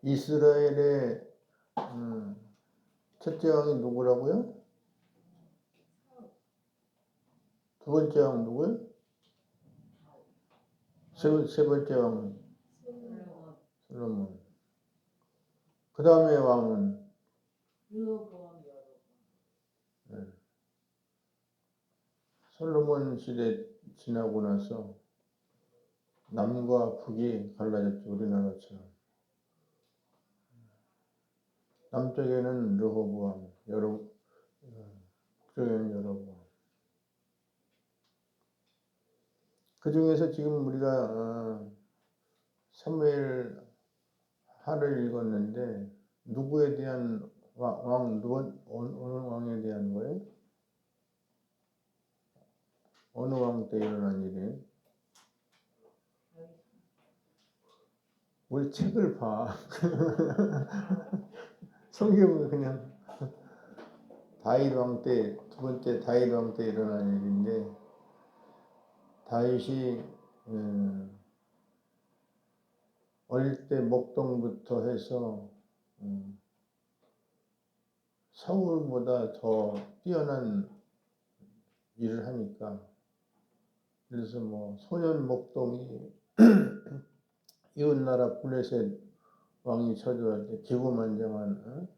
이스라엘의 첫째 왕이 누구라고요? 두 번째 왕 누구요? 세 번째 왕은 솔로몬. 그 다음에 왕은 솔로몬 시대 지나고 나서 남과 북이 갈라졌죠. 우리나라처럼. 남쪽에는 르호보암, 북쪽에는 여로보암. 그 중에서 지금 우리가 사무엘 하를 읽었는데 누구에 대한 어느 왕에 대한 거예요? 어느 왕 때 일어난 일이에요? 우리 책을 봐. 성경은 그냥 다윗 왕 때, 두 번째 다윗 왕 때 일어난 일인데, 다윗이 어릴 때 목동부터 해서 사울보다 더 뛰어난 일을 하니까, 그래서 뭐 소년 목동이 이웃나라 블레셋 왕이 쳐들어갈 때 기고만장한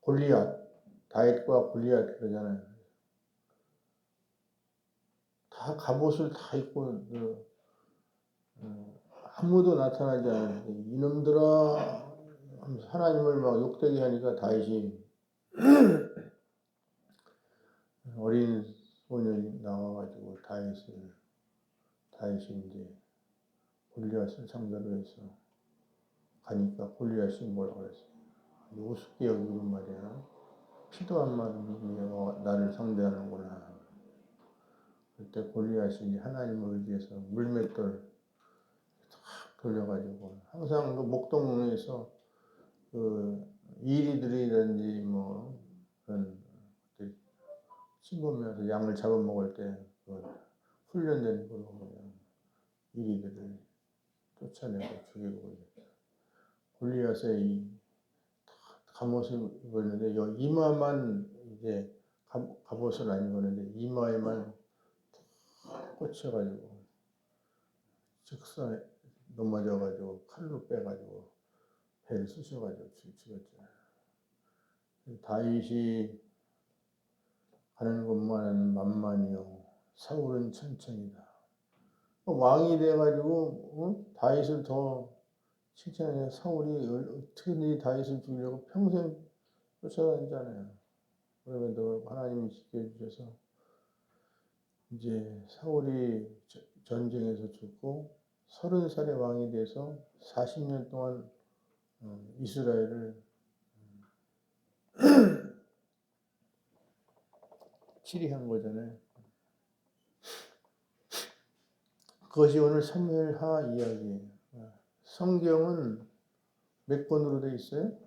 골리앗, 다윗과 골리앗 그러잖아요. 다 갑옷을 다 입고 아무도 나타나지 않았는데 이놈들아 하나님을 막 욕되게 하니까 다윗이 어린 소년이 나와가지고 다윗이 이제 골리앗을 상대로 해서 가니까 골리앗이 뭐라고 그랬어요? 우습게 여기고 말이야. 피도 안 마른 나를 상대하는구나. 그때 골리앗이 하나님을 의지해서 물맷돌 탁 돌려가지고 항상 그 목동에서 그 이리들이든지 뭐 그런 씹으면서 양을 잡아먹을 때 그 훈련된 걸로 그냥 이리들을 쫓아내고 죽이고 골리앗의 이 갑옷을 입었는데 이마만 이제 갑옷을 안 입었는데 이마에만 꽂혀가지고 즉사 넘어져가지고 칼로 빼가지고 배를 쑤셔가지고 죽였죠. 다윗이 가는 곳만은 만만이요 사울은 천천히다. 왕이 돼가지고 다윗을 더 칭찬해. 사울이 어떻게든지 다윗을 죽이려고 평생 쫓아다니잖아요. 그럼에도 하나님이 지켜주셔서 이제 사울이 전쟁에서 죽고 30살의 왕이 돼서 40년 동안 이스라엘을 치리한 거잖아요. 그것이 오늘 사무엘하 이야기예요. 성경은 몇 권으로 되어 있어요?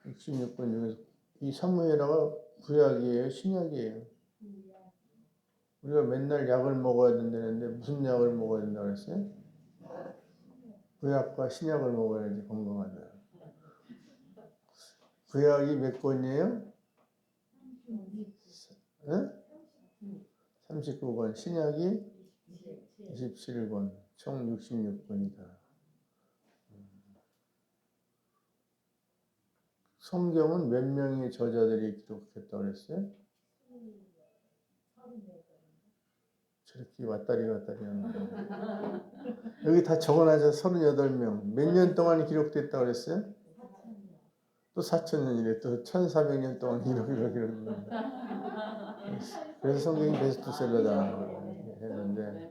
66권 중에서 이 사무엘하가 구약이에요, 신약이에요? 우리가 맨날 약을 먹어야 된다는데 무슨 약을 먹어야 된다고 그랬어요? 구약과 신약을 먹어야지 건강하다. 구약이 몇 권이에요? 39권, 신약이 27권, 총 66권이다. 성경은 몇 명의 저자들이 기록했다고 그랬어요? 저렇게 왔다리 갔다리 하는 거. 여기 다 적어놔서 38명. 몇 년 동안 기록됐다고 그랬어요? 또 4,000년이래. 또 1,400년 동안 기록했는데. 그래서 성경이 베스트셀러다 했는데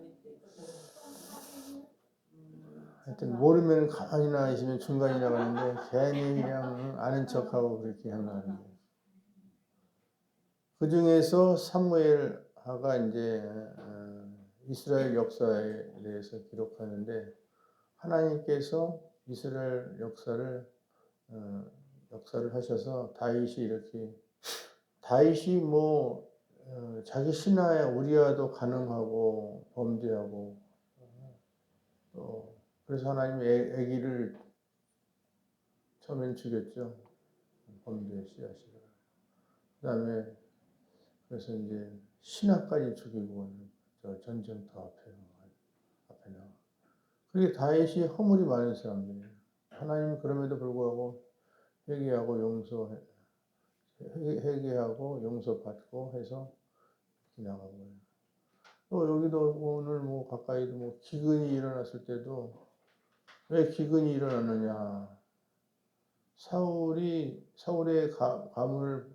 하여튼 모르면 가만히나 있으면 중간이 나가는데 괜히 그냥 아는 척하고 그렇게 하는 그 중에서 사무엘하가 이제 이스라엘 역사에 대해서 기록하는데 하나님께서 이스라엘 역사를 하셔서 다윗이 뭐 자기 신하의 우리아도 간음하고 범죄하고 또 그래서 하나님이 아기를 처음엔 죽였죠. 범죄의 씨앗이라. 그 다음에 그래서 이제 신하까지 죽이고 저 전쟁터 앞에 나와. 그게 다윗이 허물이 많은 사람들이에요. 하나님은 그럼에도 불구하고 회개하고 용서받고 해서 지나간 거예요. 또 여기도 오늘 뭐 가까이도 뭐 기근이 일어났을 때도 왜 기근이 일어났느냐? 사울의 가문을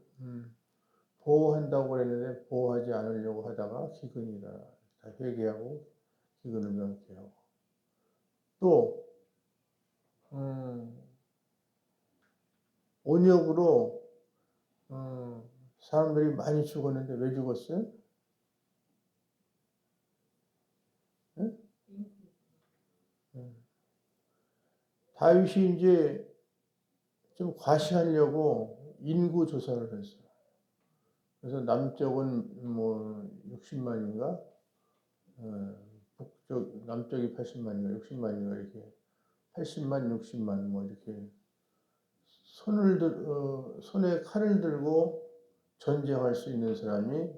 보호한다고 그랬는데 보호하지 않으려고 하다가 기근이 일어나. 다 회개하고 기근을 명쾌하고 또 온역으로 사람들이 많이 죽었는데 왜 죽었어요? 네? 다윗이 이제 좀 과시하려고 인구 조사를 했어요. 그래서 남쪽은 뭐 60만인가, 북쪽 남쪽이 80만인가, 60만인가 이렇게 80만, 60만 뭐 이렇게 손에 칼을 들고 전쟁할 수 있는 사람이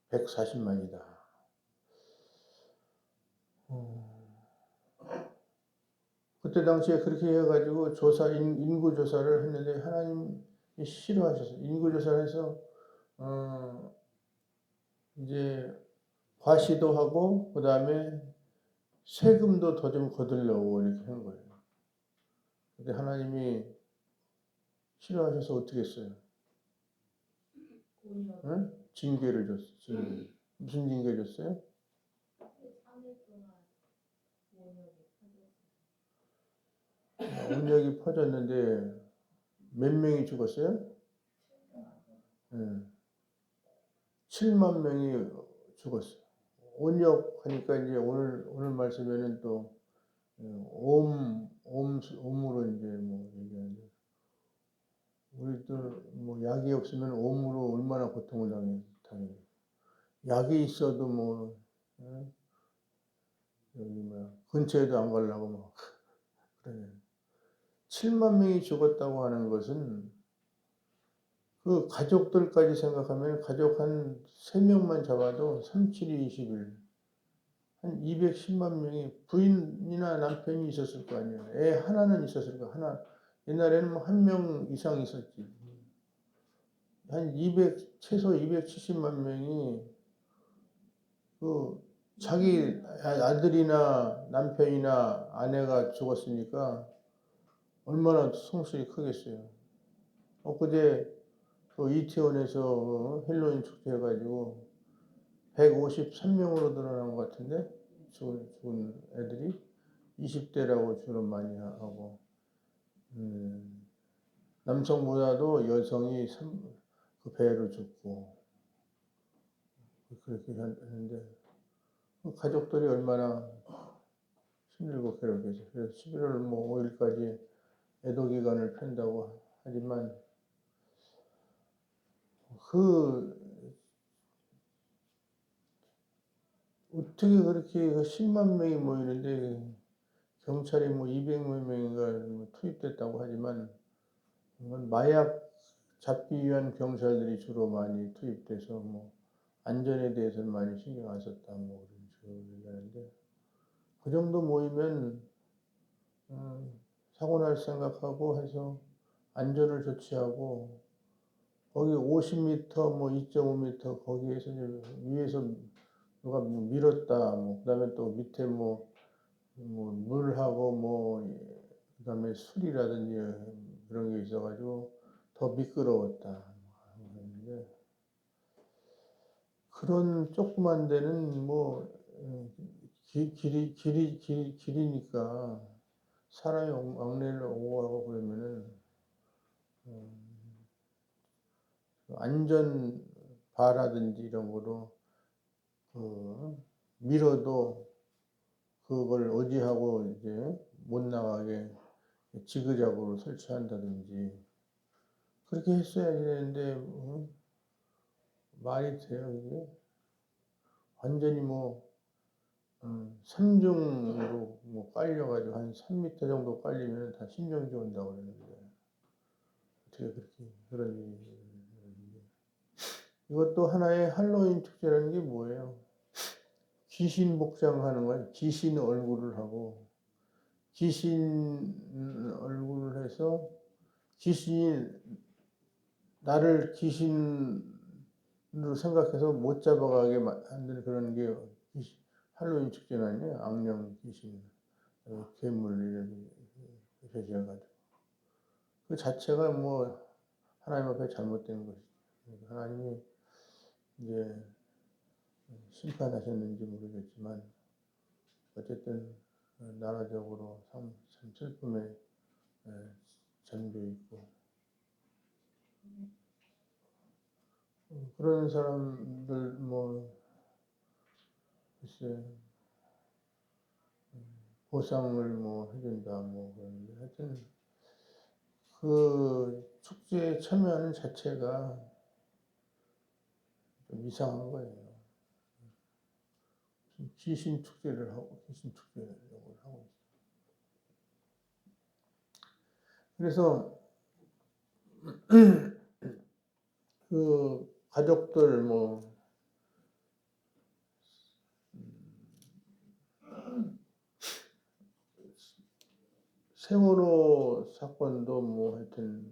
140만이다. 그때 당시에 그렇게 해가지고 인구 조사를 했는데 하나님이 싫어하셨어요. 인구 조사를 해서 이제 과시도 하고 그 다음에 세금도 더 좀 거두려고 이렇게 한 거예요. 근데 하나님이 싫어하셔서 어떻게 했어요? 응? 징계를 줬어요. 징계. 무슨 징계 줬어요? 온역이 퍼졌는데 몇 명이 죽었어요? 네. 7만 명이 죽었어요. 온역 하니까 이제 오늘 말씀에는 또 옴으로 이제 뭐 얘기하는데 우리들 뭐 약이 없으면 옴으로 얼마나 고통을 당해요. 약이 있어도 뭐 여기 뭐 근처에도 안 가려고 막 그래. 7만 명이 죽었다고 하는 것은 그 가족들까지 생각하면 가족 한 3명만 잡아도 3, 7이 21. 한 210만 명이 부인이나 남편이 있었을 거 아니에요. 애 하나는 있었을 거 하나. 옛날에는 뭐 1명 이상 있었지. 최소 270만 명이 그 자기 아들이나 남편이나 아내가 죽었으니까 얼마나 송출이 크겠어요. 엊그제 그 이태원에서 헬로윈 축제 해가지고 153명으로 늘어난 것 같은데 죽은 애들이 20대라고 주로 많이 하고 남성보다도 여성이 그 배로 죽고 그렇게 했는데 가족들이 얼마나 힘들고 괴롭겠어요. 그래서 11월 뭐 5일까지 애도 기간을 편다고 하지만 어떻게 그렇게 10만 명이 모이는데 경찰이 뭐 200만 명인가 투입됐다고 하지만 마약 잡기 위한 경찰들이 주로 많이 투입돼서 뭐 안전에 대해서는 많이 신경 안 썼다 뭐 그런 식으로 얘기하는데 그 정도 모이면 사고 날 생각하고 해서 안전을 조치하고 거기 50m 뭐 2.5m 거기에서 위에서 누가 밀었다 뭐 그다음에 또 밑에 뭐 물하고 뭐 그다음에 술이라든지 그런 게 있어가지고 더 미끄러웠다. 그런데 그런 조그만 데는 뭐 길이니까 사람이 왕래를 오고 하고 그러면은 안전바라든지 이런 거로 밀어도 그걸 의지하고 이제 못 나가게 지그재그로 설치한다든지 그렇게 했어야 되는데 말이 돼요 이게 완전히 뭐 삼중으로 뭐 깔려가지고 한 3m 정도 깔리면 다 심정지 온다고 그러는데 어떻게 그렇게 그런 일이 있는지. 이것도 하나의 할로윈 축제라는 게 뭐예요? 귀신 복장하는 거예요. 귀신 얼굴을 하고 귀신 얼굴을 해서 귀신이 나를 귀신으로 생각해서 못 잡아가게 만드는 그런 게 할로윈 축제는 아니에요. 악령 귀신, 괴물 이런 배신해가지고 그 자체가 뭐 하나님 앞에 잘못된 것이죠. 하나님이 이제 심판하셨는지 모르겠지만 어쨌든 나라적으로 참 슬픔에 잠겨 있고 그런 사람들 뭐 글쎄 보상을 뭐 해준다 뭐 그런데 하여튼 그 축제에 참여하는 자체가 좀 이상한 거예요. 귀신 축제를 하고 귀신 축제를 하고 있어요. 그래서 그 가족들 뭐 세월호 사건도 뭐 하여튼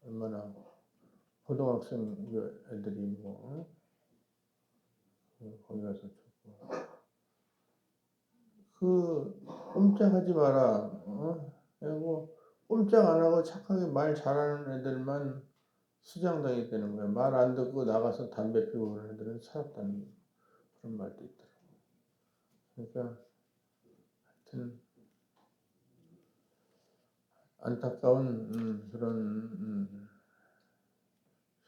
얼마나 고등학생 애들이 뭐 거기 가서 죽고 그 꼼짝하지 마라. 그리고 꼼짝 안 하고 착하게 말 잘하는 애들만 수장당이 되는 거야. 말 안 듣고 나가서 담배 피우고 그런 애들은 살았다는 그런 말도 있더라고. 그러니까 하여튼 안타까운 그런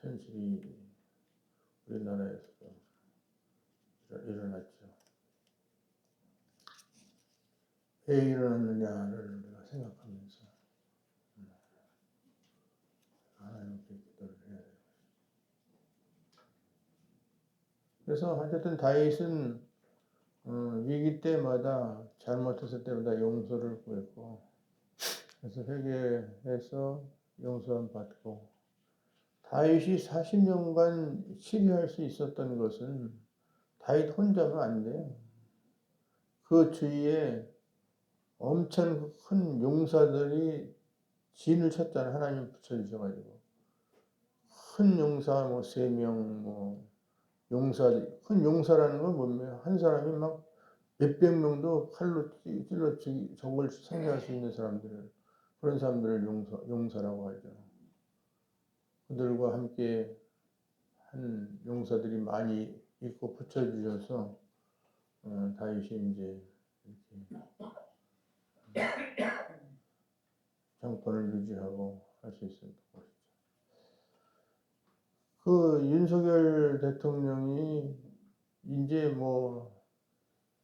현실이 우리나라에서도 일어났죠. 왜 일어났느냐를 우리가 생각하면서 하나님께 기도를 해야 돼요. 그래서 어쨌든 다윗은 위기 때마다 잘못했을 때마다 용서를 구했고 그래서 회개해서 용서함 받고 다윗이 40년간 치리할 수 있었던 것은 다윗 혼자가 안 돼요. 그 주위에 엄청 큰 용사들이 진을 쳤잖아요. 하나님 붙여주셔가지고 큰 용사 뭐 3명 뭐 용사 큰 용사라는 건 뭡니까? 한 사람이 막 몇백 명도 칼로 찔러 적을 상대할 수 있는 사람들을 그런 사람들을 용사라고 하죠. 그들과 함께 한 용사들이 많이 있고 붙여주셔서 다윗이 이제 이렇게 정권을 유지하고 할 수 있었던 것이죠. 그 윤석열 대통령이 이제 뭐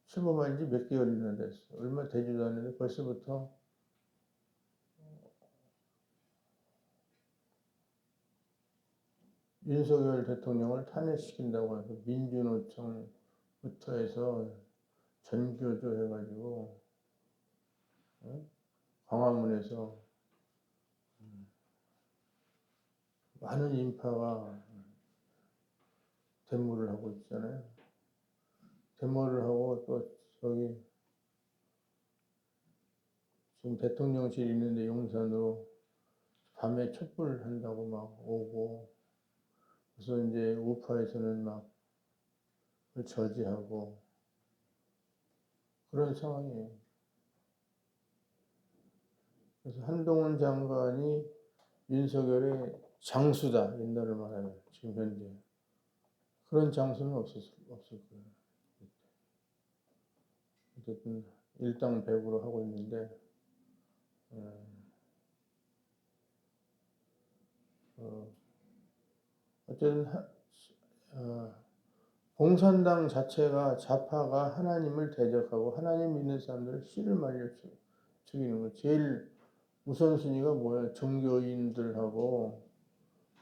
출범한 지 몇 개월이나 됐어. 얼마 되지도 않는데 벌써부터 윤석열 대통령을 탄핵시킨다고 해서 민주노총부터 해서 전교조 해가지고 광화문에서 많은 인파가 데모를 하고 있잖아요. 데모를 하고 또 저기 지금 대통령실 있는데 용산으로 밤에 촛불 한다고 막 오고 그래서 이제 우파에서는 막 그걸 저지하고 그런 상황이에요. 그래서 한동훈 장관이 윤석열의 장수다. 옛날을 말하면 지금 현재 그런 장수는 없을 거예요. 어쨌든 일당백으로 하고 있는데 어쨌든 공산당 자체가 좌파가 하나님을 대적하고 하나님 믿는 사람들을 씨를 말려 죽이는 거. 제일 우선순위가 뭐야? 종교인들하고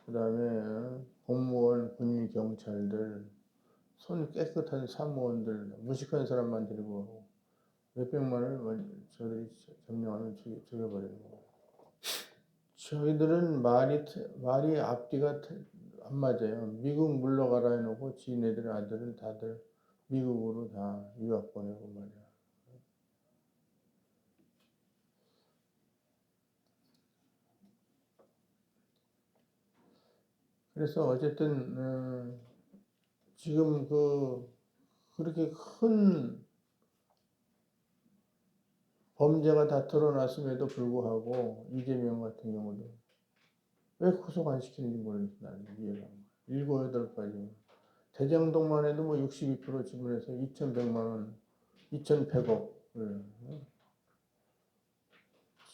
그 다음에 공무원, 군인, 경찰들 손 깨끗한 사무원들, 무식한 사람만 데리고 가고 몇백만 원을 저들이 점령하면 죽여버리는 거예요. 저희들은 말이 앞뒤가 안 맞아요. 미국 물러가라 해놓고 지네들 아들은 다들 미국으로 다 유학 보내고 말이야. 그래서 어쨌든 지금 그렇게 큰 범죄가 다 드러났음에도 불구하고 이재명 같은 경우도 왜 구속 안 시키는지 모르겠어. 나는 이해가 안 가. 7, 8가지. 대장동만 해도 뭐 62% 지분해서 2,100만 원, 2,100억을.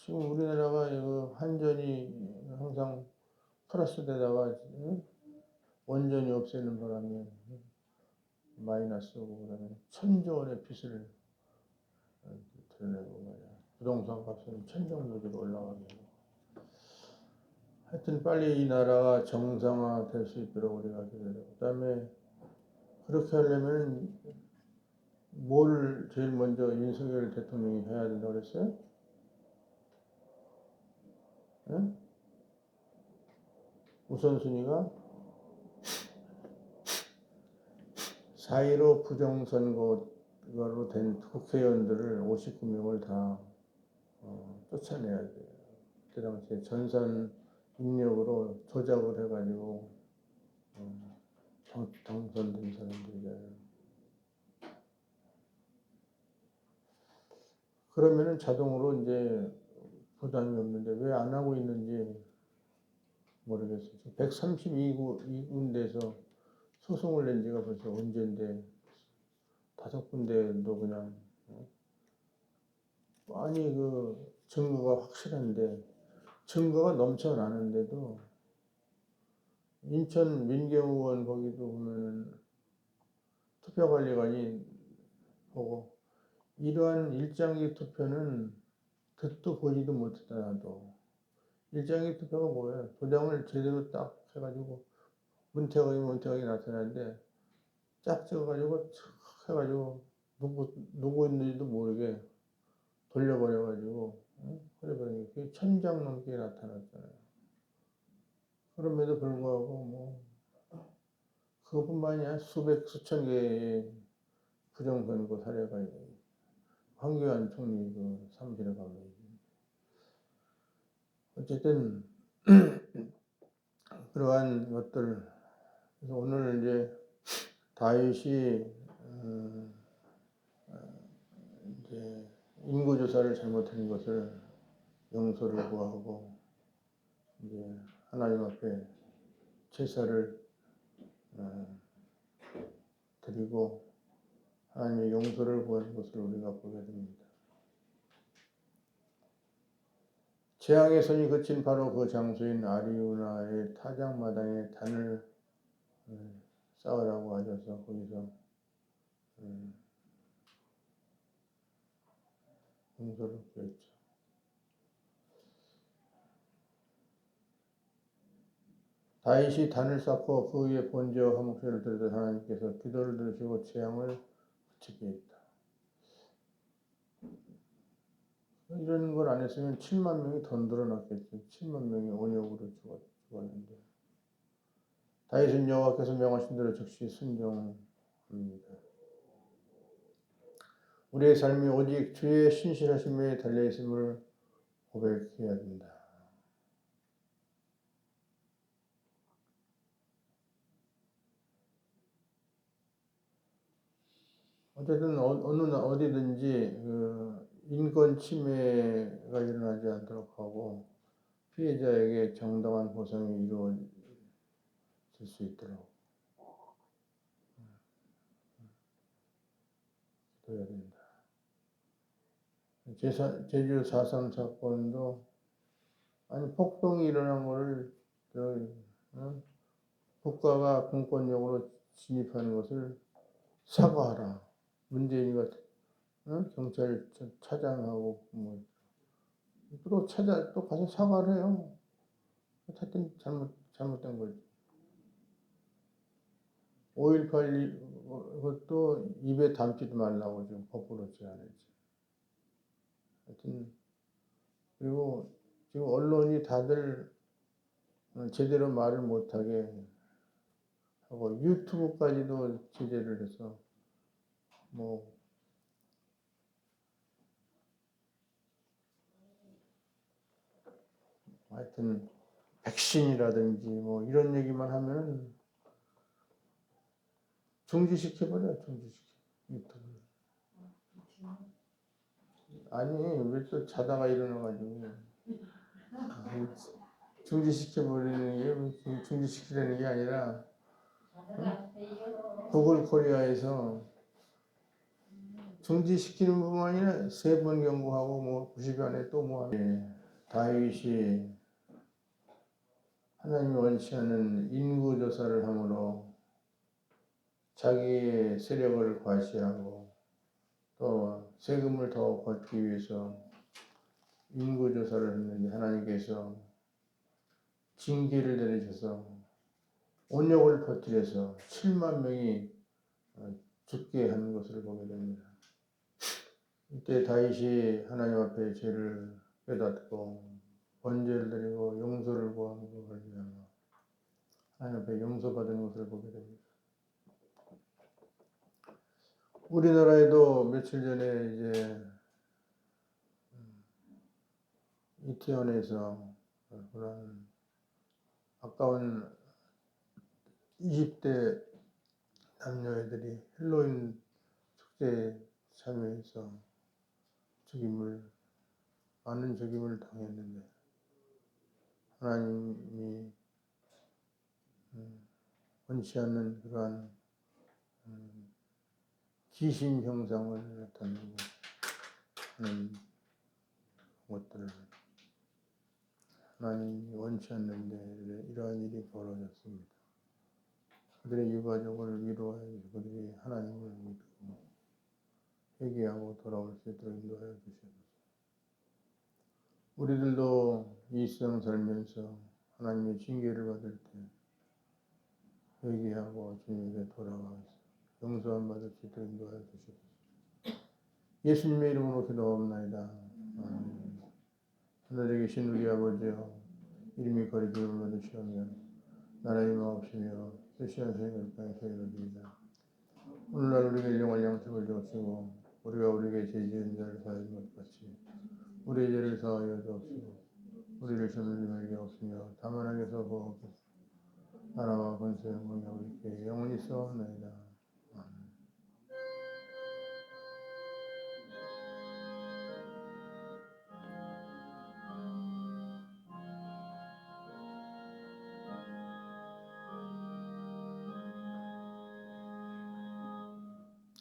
지금 우리나라가 이거 한전이 항상 플러스 되다가 원전이 없애는 바람에 마이너스 오고 그다음에 1,000조 원의 빚을 드러내고 말이야. 부동산 값은 천정부지로 올라가게 하고. 하여튼 빨리 이 나라가 정상화 될 수 있도록 우리가 기도하고, 그다음에 그렇게 하려면 뭘 제일 먼저 윤석열 대통령이 해야 된다고 그랬어요? 네? 우선순위가 4.15 부정선거로 된 국회의원들을 59명을 다 쫓아내야 돼요. 그 당시에 전산 입력으로 조작을 해가지고 당선된 사람들이잖아요. 그러면은 자동으로 이제 부담이 없는데 왜 안 하고 있는지 모르겠어요. 132군데에서 소송을 낸 지가 벌써 언제인데 5군데도 그냥 아니 증거가 확실한데 증거가 넘쳐나는데도 인천 민경의원 거기도 보면은 투표관리관이 보고 이러한 일장기 투표는 듣도 보지도 못하다도 일장기 투표가 뭐예요? 도장을 제대로 딱 해가지고 문태각이 나타나는데 짝 찍어가지고 촥 해가지고 누구 있는지도 모르게 돌려버려가지고 그래버리니까 그게 1,000장 넘게 나타났잖아요. 그럼에도 불구하고 뭐 그것뿐만이 아니라 수천 개의 부정선거 사례가 황교안 총리 사무실에 가면 어쨌든 그러한 것들. 그래서 오늘 이제 다윗이 이제 인구조사를 잘못한 것을 용서를 구하고 이제 하나님 앞에 제사를 드리고 하나님의 용서를 구하는 것을 우리가 보게 됩니다. 재앙의 손이 그친 바로 그 장소인 아리우나의 타작마당에 단을 쌓으라고 하셔서 거기서 용서를 구했죠. 다윗이 단을 쌓고 그 위에 번제와 화목제를 드리던 하나님께서 기도를 들으시고 재앙을 그치게 했다. 이런 걸 안 했으면 7만 명이 더 늘어났겠죠. 7만 명이 온역으로 죽었는데 다윗은 여호와께서 명하신 대로 즉시 순종합니다. 우리의 삶이 오직 주의 신실하심에 달려있음을 고백해야 된다. 어쨌든 어디든지 인권 침해가 일어나지 않도록 하고 피해자에게 정당한 보상이 이루어질 수 있도록 해야 된다. 제주 4.3 사건도 아니 폭동이 일어난 거를 국가가 공권력으로 진입하는 것을 사과하라. 문재인이 경찰 차장하고 뭐 또 가서 사과를 해요. 하여튼 잘못된 거지. 5.18 그것도 입에 담지도 말라고 좀 거꾸로 제안했지. 하여튼 그리고 지금 언론이 다들 제대로 말을 못하게 하고 유튜브까지도 제재를 해서 뭐 하여튼 백신이라든지 뭐 이런 얘기만 하면 중지시켜버려. 중지시켜. 유튜브. 아니 왜 또 자다가 일어나가지고 중지시켜버리는 게 무슨 중지시키려는 게 아니라 구글 코리아에서 중지시키는 뿐만 아니라 3번 경고하고 뭐 90일 안에 또 뭐 하는 다윗이 하나님이 원치 않는 인구조사를 함으로 자기의 세력을 과시하고 또 세금을 더 걷기 위해서 인구조사를 했는데 하나님께서 징계를 내리셔서 온역을 퍼뜨려서 7만 명이 죽게 하는 것을 보게 됩니다. 이때 다윗이 하나님 앞에 죄를 깨닫고 번제를 드리고 용서를 구한 것을 하나님 앞에 용서받은 것을 보게 됩니다. 우리나라에도 며칠 전에 이제 이태원에서 그런 아까운 20대 남녀애들이 헬로윈 축제에 참여해서 많은 죽임을 당했는데 하나님이 원치 않는 그러한 귀신 형상을 나타내고 하는 것들을 하나님이 원치 않는데 이러한 일이 벌어졌습니다. 그들의 유가족을 위로하여 그들이 하나님을 믿고 회개하고 돌아올 수 있도록 인도하여 주시옵소서. 우리들도 이 세상 살면서 하나님의 징계를 받을 때 회개하고 주님에게 돌아와서 용서함 받을 수 있도록 인도하여 주시옵소서. 예수님의 이름으로 기도하옵나이다. 아멘. 하늘에 계신 우리 아버지여, 이름이 거룩히 받으시오며 나라의 마옵시며 뜻이 하시는 땅에서 이루어집니다. 오늘날 우리에게 일용할 양식을 주옵시고 우리가 우리에게 죄 지은 자를 사하는 것 같이 우리의 죄를 사하여 주옵시고 우리를 시험에 들게 없으며 다만 악에서 구하옵소서. 나라와 권세 영광이 아버지께 영원히 있사옵나이다.